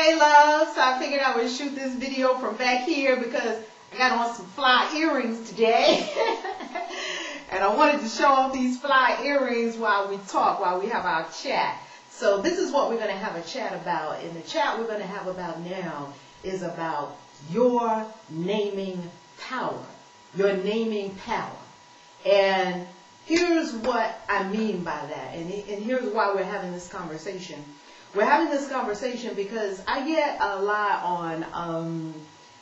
Hey loves, so I figured I would shoot this video from back here because I got on some fly earrings today. And I wanted to show off these fly earrings while we talk, while we have our chat. So this is what we're going to have a chat about. And the chat we're going to have about now is about your naming power. Your naming power. And here's what I mean by that. And here's why we're having this conversation. We're having this conversation because I get a lot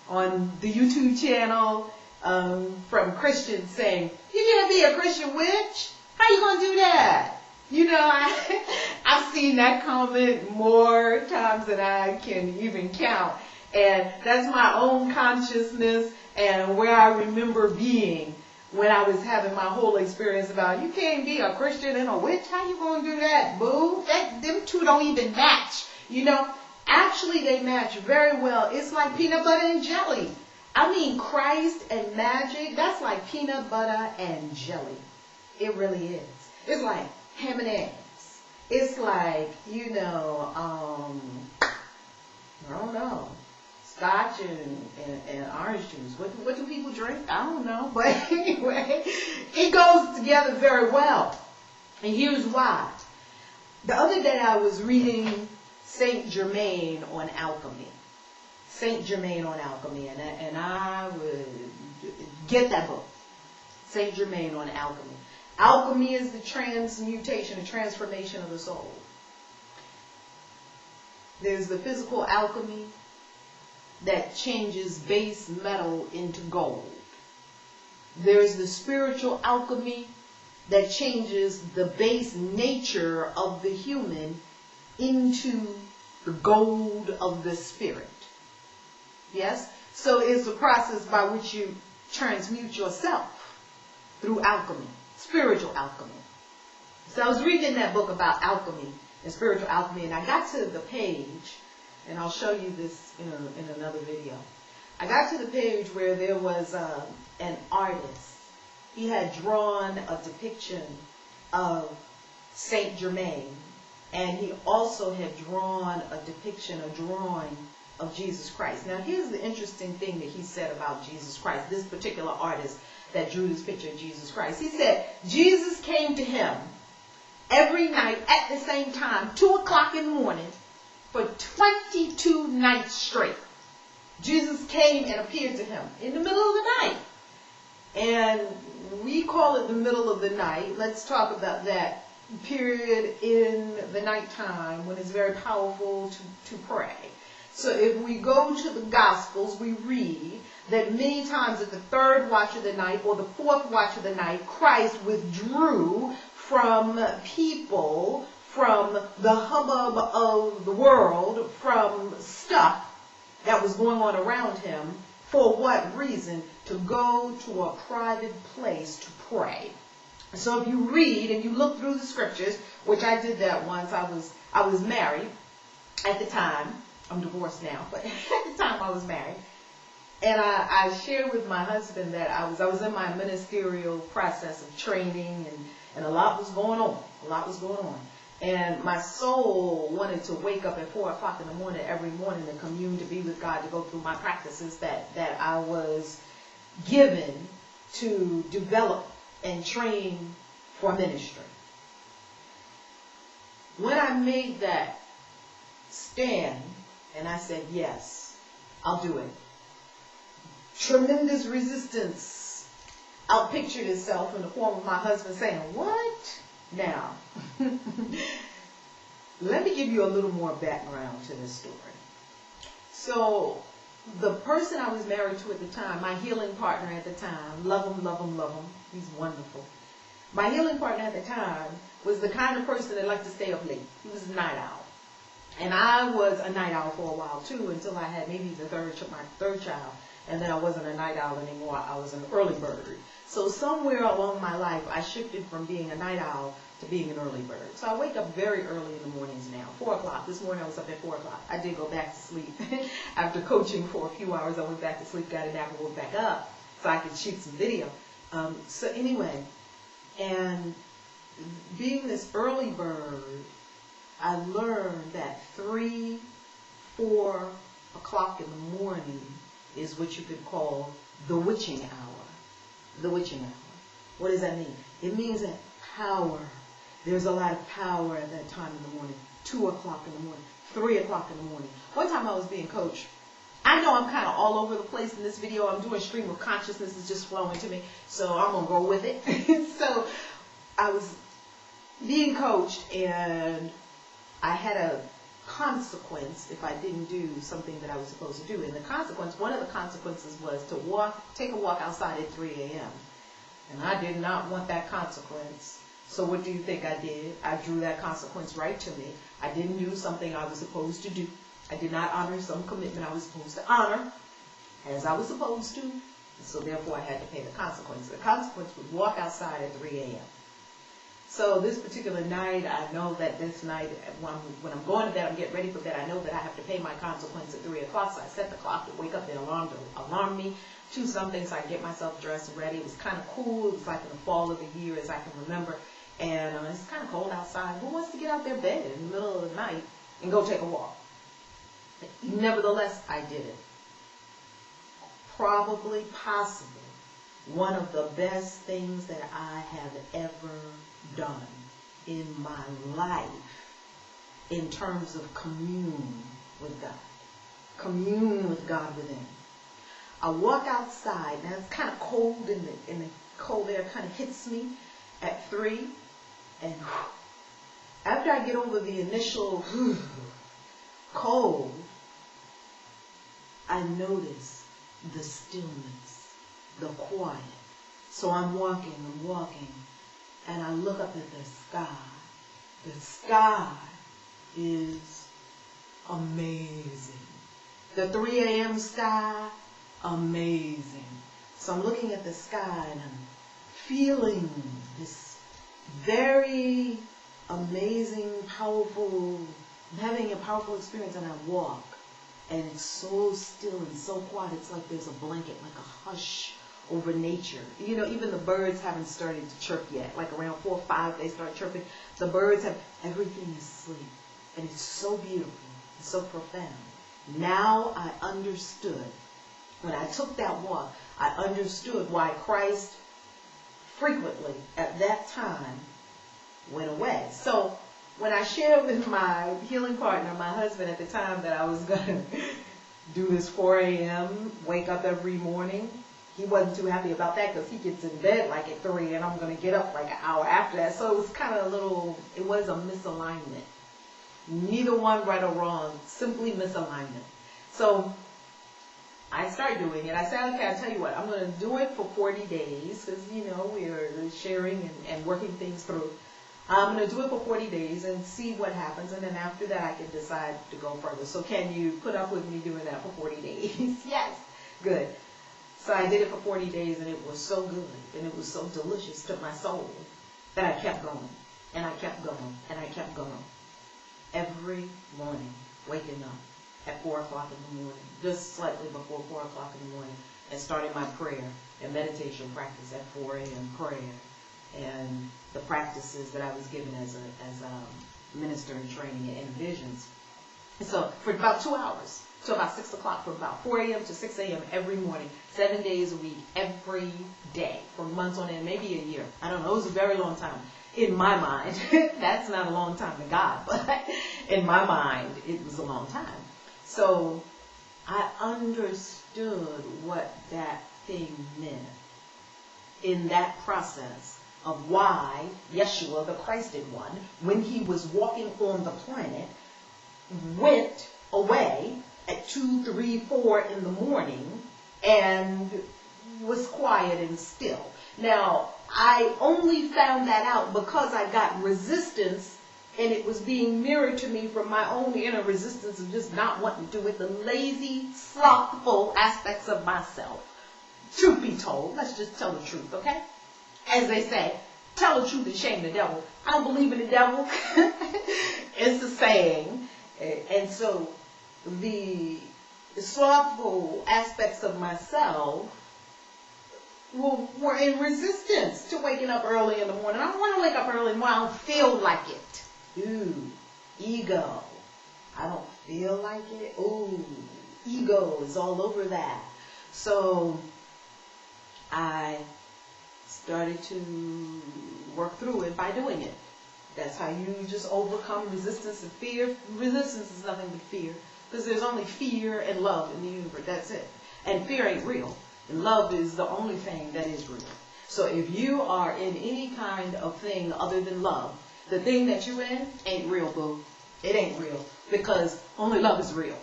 on the YouTube channel from Christians saying, "You can't be a Christian witch. How you gonna do that?" You know, I've seen that comment more times than I can even count, and that's my own consciousness and where I remember being when I was having my whole experience about, you can't be a Christian and a witch. How you gonna do that, boo? Them two don't even match. You know, actually they match very well. It's like peanut butter and jelly. I mean, Christ and magic, that's like peanut butter and jelly. It really is. It's like ham and eggs. It's like, you know, I don't know. Scotch and orange juice. What do people drink? I don't know. But anyway, it goes together very well. And here's why. The other day I was reading Saint Germain on alchemy. Saint Germain on alchemy. And I would get that book. Saint Germain on alchemy. Alchemy is the transmutation, the transformation of the soul. There's the physical alchemy that changes base metal into gold. There's the spiritual alchemy that changes the base nature of the human into the gold of the spirit. Yes? So it's a process by which you transmute yourself through alchemy, spiritual alchemy. So I was reading that book about alchemy and spiritual alchemy, and I got to the page, and I'll show you this in another video. I got to the page where there was an artist. He had drawn a depiction of Saint Germain, and he also had drawn a depiction, a drawing of Jesus Christ. Now here's the interesting thing that he said about Jesus Christ, this particular artist that drew this picture of Jesus Christ. He said, Jesus came to him every night at the same time, 2 o'clock in the morning, for 22 nights straight. Jesus came and appeared to him in the middle of the night. And we call it the middle of the night. Let's talk about that period in the nighttime when it's very powerful to pray. So if we go to the Gospels, we read that many times at the third watch of the night or the fourth watch of the night, Christ withdrew from people, from the hubbub of the world, from stuff that was going on around him. For what reason? To go to a private place to pray. So if you read and you look through the scriptures, which I did that once, I was married at the time. I'm divorced now, but at the time I was married. And I shared with my husband that I was in my ministerial process of training, and a lot was going on. A lot was going on. And my soul wanted to wake up at 4 o'clock in the morning every morning to commune, to be with God, to go through my practices that I was given to develop and train for ministry. When I made that stand and I said, yes, I'll do it, tremendous resistance outpictured itself in the form of my husband saying, what? Now, let me give you a little more background to this story. So, the person I was married to at the time, my healing partner at the time, love him, love him, love him, he's wonderful. My healing partner at the time was the kind of person that liked to stay up late. He was a night owl. And I was a night owl for a while too, until I had maybe my third child. And then I wasn't a night owl anymore, I was an early bird. So somewhere along my life, I shifted from being a night owl to being an early bird. So I wake up very early in the mornings now, 4 o'clock. This morning I was up at 4 o'clock. I did go back to sleep. After coaching for a few hours, I went back to sleep, got a nap, and woke back up so I could shoot some video. So anyway, and being this early bird, I learned that 3, 4, o'clock in the morning is what you could call the witching hour. The witching hour. What does that mean? It means that power. There's a lot of power at that time in the morning. 2 o'clock in the morning. 3 o'clock in the morning. One time I was being coached. I know I'm kind of all over the place in this video. I'm doing stream of consciousness. It's just flowing to me. So I'm going to go with it. So I was being coached, and I had a consequence if I didn't do something that I was supposed to do. And the consequence, one of the consequences was to take a walk outside at 3 a.m. And I did not want that consequence. So what do you think I did? I drew that consequence right to me. I didn't do something I was supposed to do. I did not honor some commitment I was supposed to honor as I was supposed to. So therefore I had to pay the consequence. The consequence was walk outside at 3 a.m. So this particular night, I know that this night, when I'm going to bed, I'm getting ready for bed, I know that I have to pay my consequence at 3 o'clock. So I set the clock to wake up the alarm to alarm me to something so I can get myself dressed and ready. It was kind of cool. It was like in the fall of the year, as I can remember. And it's kind of cold outside. Who wants to get out their bed in the middle of the night and go take a walk? Nevertheless, I did it. Probably, possibly, one of the best things that I have ever done in my life in terms of commune with God. Commune with God within. I walk outside. Now it's kind of cold, and the cold air kind of hits me at 3. And after I get over the initial cold, I notice the stillness, the quiet. So I'm walking, and I look up at the sky. The sky is amazing. The 3 a.m. sky, amazing. So I'm looking at the sky, and I'm feeling this very amazing, powerful, I'm having a powerful experience, and I walk. And it's so still and so quiet. It's like there's a blanket, like a hush over nature. You know, even the birds haven't started to chirp yet. Like around 4 or 5, they start chirping. The birds have, everything is asleep. And it's so beautiful. It's so profound. Now I understood. When I took that walk, I understood why Christ frequently, at that time, went away. So when I shared with my healing partner, my husband at the time, that I was going to do this 4 a.m., wake up every morning, he wasn't too happy about that because he gets in bed like at 3 and I'm going to get up like an hour after that. So it was kind of it was a misalignment. Neither one right or wrong, simply misalignment. So I started doing it. I said, okay, I'll tell you what, I'm going to do it for 40 days because, you know, we're sharing and working things through. I'm going to do it for 40 days and see what happens, and then after that I can decide to go further. So can you put up with me doing that for 40 days? Yes. Good. So I did it for 40 days, and it was so good, and it was so delicious to my soul that I kept going, and I kept going, and I kept going. Every morning, waking up at 4 o'clock in the morning, just slightly before 4 o'clock in the morning, and starting my prayer and meditation practice at 4 a.m. prayer. And the practices that I was given as a minister in training and visions. So for about 2 hours, to about 6 o'clock, from about 4 a.m. to 6 a.m. every morning, 7 days a week, every day, for months on end, maybe a year. I don't know, it was a very long time. In my mind, that's not a long time to God, but in my mind, it was a long time. So I understood what that thing meant in that process of why Yeshua, the Christed one, when he was walking on the planet, went away at 2, 3, 4 in the morning and was quiet and still. Now, I only found that out because I got resistance, and it was being mirrored to me from my own inner resistance of just not wanting to do it, the lazy, slothful aspects of myself. Truth be told, let's just tell the truth, okay? As they say, tell the truth and shame the devil. I don't believe in the devil. It's a saying. And so the slothful aspects of myself were in resistance to waking up early in the morning. I don't want to wake up early in the morning. I don't feel like it. Ooh, ego. I don't feel like it. Ooh, ego is all over that. So I started to work through it by doing it. That's how you just overcome resistance and fear. Resistance is nothing but fear, because there's only fear and love in the universe. That's it. And fear ain't real. And love is the only thing that is real. So if you are in any kind of thing other than love, the thing that you're in ain't real, boo. It ain't real, because only love is real.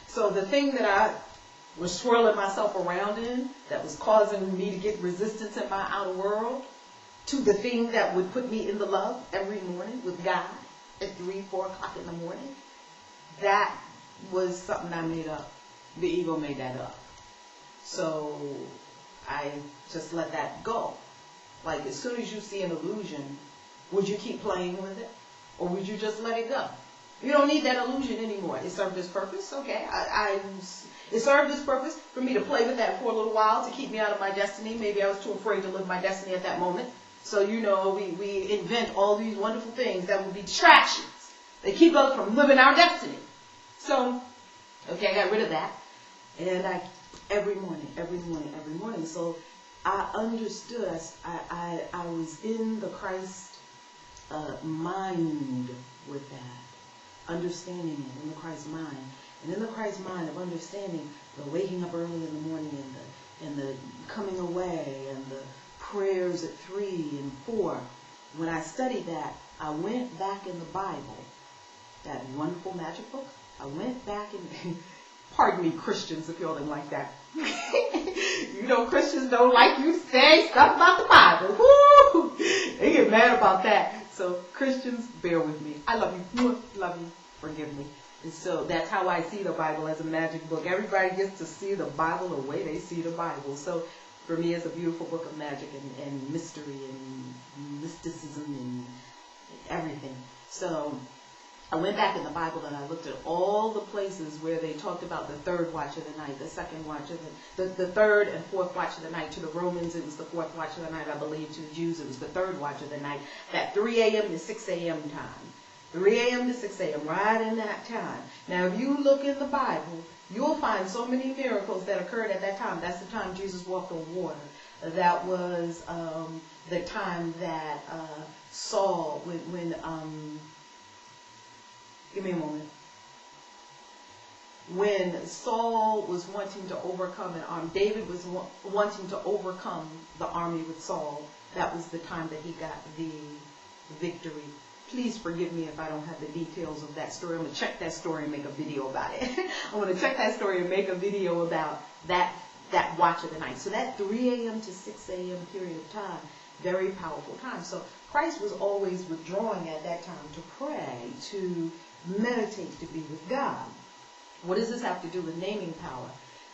So the thing that I was swirling myself around in, that was causing me to get resistance in my outer world, to the thing that would put me in the love every morning with God at 3, 4 o'clock in the morning, that was something I made up. The ego made that up. So I just let that go. Like, as soon as you see an illusion, would you keep playing with it? Or would you just let it go? You don't need that illusion anymore. It served its purpose, okay. It served its purpose for me to play with that for a little while to keep me out of my destiny. Maybe I was too afraid to live my destiny at that moment. So, we invent all these wonderful things that would be distractions. They keep us from living our destiny. So, okay, I got rid of that. And every morning. So I understood. I was in the Christ mind with that, understanding it in the Christ mind, and in the Christ mind of understanding the waking up early in the morning and the coming away and the prayers at 3 and 4. When I studied that, I went back in the Bible, that wonderful magic book. I went back and pardon me, Christians, if y'all didn't like that. Christians don't like you to say stuff about the Bible. Woo! They get mad about that. So Christians, bear with me. I love you. Love you. Forgive me. And so that's how I see the Bible, as a magic book. Everybody gets to see the Bible the way they see the Bible. So for me, it's a beautiful book of magic and mystery and mysticism and everything. So I went back in the Bible and I looked at all the places where they talked about the third watch of the night, the second watch of the third and fourth watch of the night. To the Romans, it was the fourth watch of the night, I believe. To the Jews, it was the third watch of the night. That 3 a.m. to 6 a.m. time. 3 a.m. to 6 a.m., right in that time. Now, if you look in the Bible, you'll find so many miracles that occurred at that time. That's the time Jesus walked on water. That was the time that Saul, give me a moment. When Saul was wanting to overcome David was wanting to overcome the army with Saul, that was the time that he got the victory. Please forgive me if I don't have the details of that story. I'm going to check that story and make a video about it. I'm going to check that story and make a video about that watch of the night. So that 3 a.m. to 6 a.m. period of time, very powerful time. So Christ was always withdrawing at that time to pray, to meditate, to be with God. What does this have to do with naming power?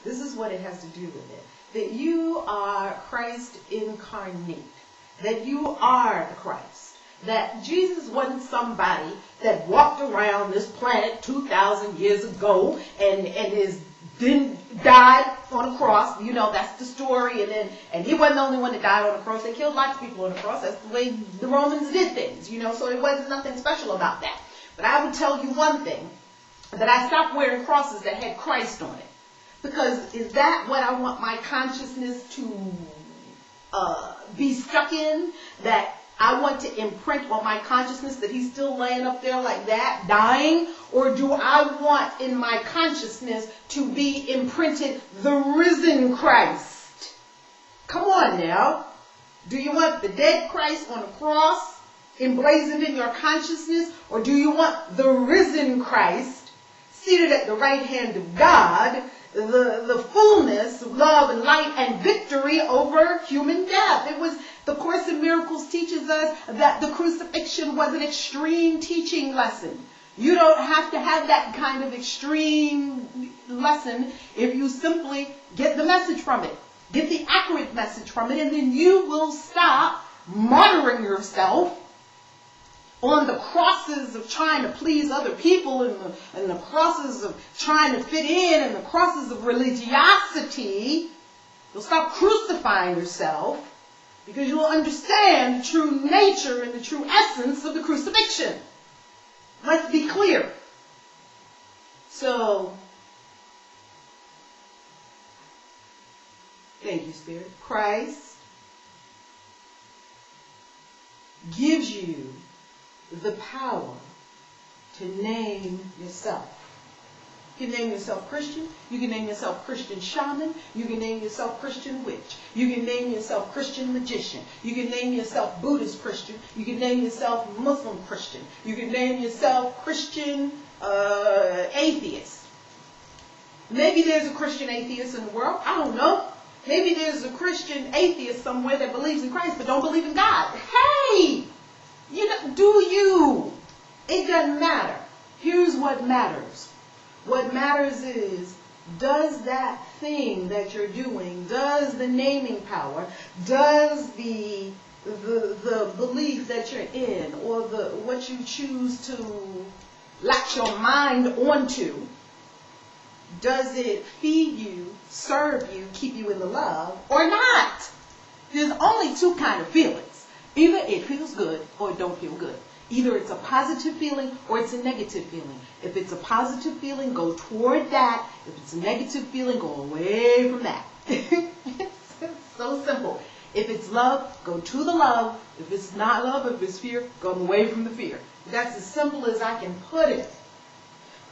This is what it has to do with it. That you are Christ incarnate. That you are the Christ. That Jesus wasn't somebody that walked around this planet 2,000 years ago and died on a cross. That's the story. And he wasn't the only one that died on a cross. They killed lots of people on the cross. That's the way the Romans did things, so it wasn't nothing special about that. But I would tell you one thing, that I stopped wearing crosses that had Christ on it. Because is that what I want my consciousness to be stuck in? That I want to imprint on my consciousness that he's still laying up there like that, dying? Or do I want in my consciousness to be imprinted the risen Christ? Come on now. Do you want the dead Christ on a cross emblazoned in your consciousness? Or do you want the risen Christ seated at the right hand of God, the fullness of love and light and victory over human death? It was the Course in Miracles teaches us that the crucifixion was an extreme teaching lesson. You don't have to have that kind of extreme lesson if you simply get the message from it. Get the accurate message from it, and then you will stop martyring yourself on the crosses of trying to please other people and the crosses of trying to fit in and the crosses of religiosity. You'll stop crucifying yourself because you will understand the true nature and the true essence of the crucifixion. Let's be clear. So Thank you, Spirit. Christ gives you the power to name yourself. You can name yourself Christian. You can name yourself Christian shaman. You can name yourself Christian witch. You can name yourself Christian magician. You can name yourself Buddhist Christian. You can name yourself Muslim Christian. You can name yourself Christian atheist. Maybe there's a Christian atheist in the world. I don't know. Maybe there's a Christian atheist somewhere that believes in Christ but don't believe in God. Hey! Do you? It doesn't matter. Here's what matters. What matters is, does that thing that you're doing, does the naming power, does the belief that you're in, or what you choose to latch your mind onto, does it feed you, serve you, keep you in the love, or not? There's only two kinds of feelings. Either it feels good or it don't feel good. Either it's a positive feeling or it's a negative feeling. If it's a positive feeling, go toward that. If it's a negative feeling, go away from that. It's so simple. If it's love, go to the love. If it's not love, if it's fear, go away from the fear. That's as simple as I can put it.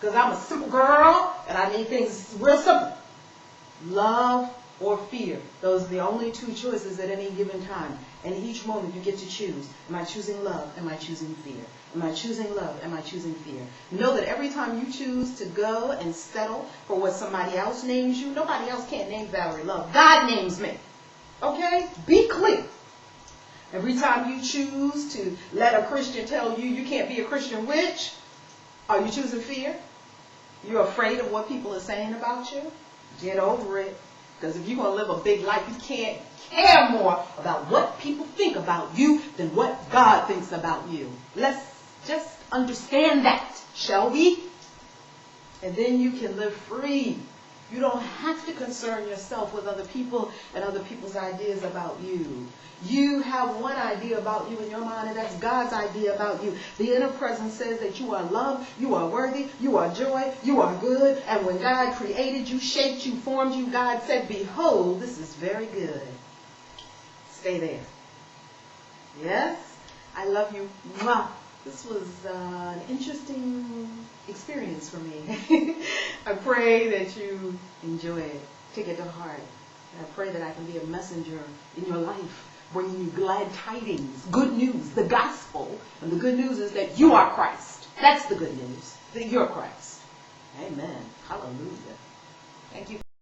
Because I'm a simple girl and I need things real simple. Love or fear. Those are the only two choices at any given time. And each moment you get to choose. Am I choosing love? Am I choosing fear? Am I choosing love? Am I choosing fear? Know that every time you choose to go and settle for what somebody else names you, nobody else can't name Valerie Love. God names me. Okay? Be clear. Every time you choose to let a Christian tell you you can't be a Christian witch, are you choosing fear? You're afraid of what people are saying about you? Get over it. Because if you're going to live a big life, you can't care more about what people think about you than what God thinks about you. Let's just understand that, shall we? And then you can live free. You don't have to concern yourself with other people and other people's ideas about you. You have one idea about you in your mind, and that's God's idea about you. The inner presence says that you are loved, you are worthy, you are joy, you are good. And when God created you, shaped you, formed you, God said, behold, this is very good. Stay there. Yes? I love you. Mwah. This was an interesting experience for me. I pray that you enjoy it. Take it to heart. And I pray that I can be a messenger in your life, bringing you glad tidings, good news, the gospel. And the good news is that you are Christ. That's the good news, that you're Christ. Amen. Hallelujah. Thank you.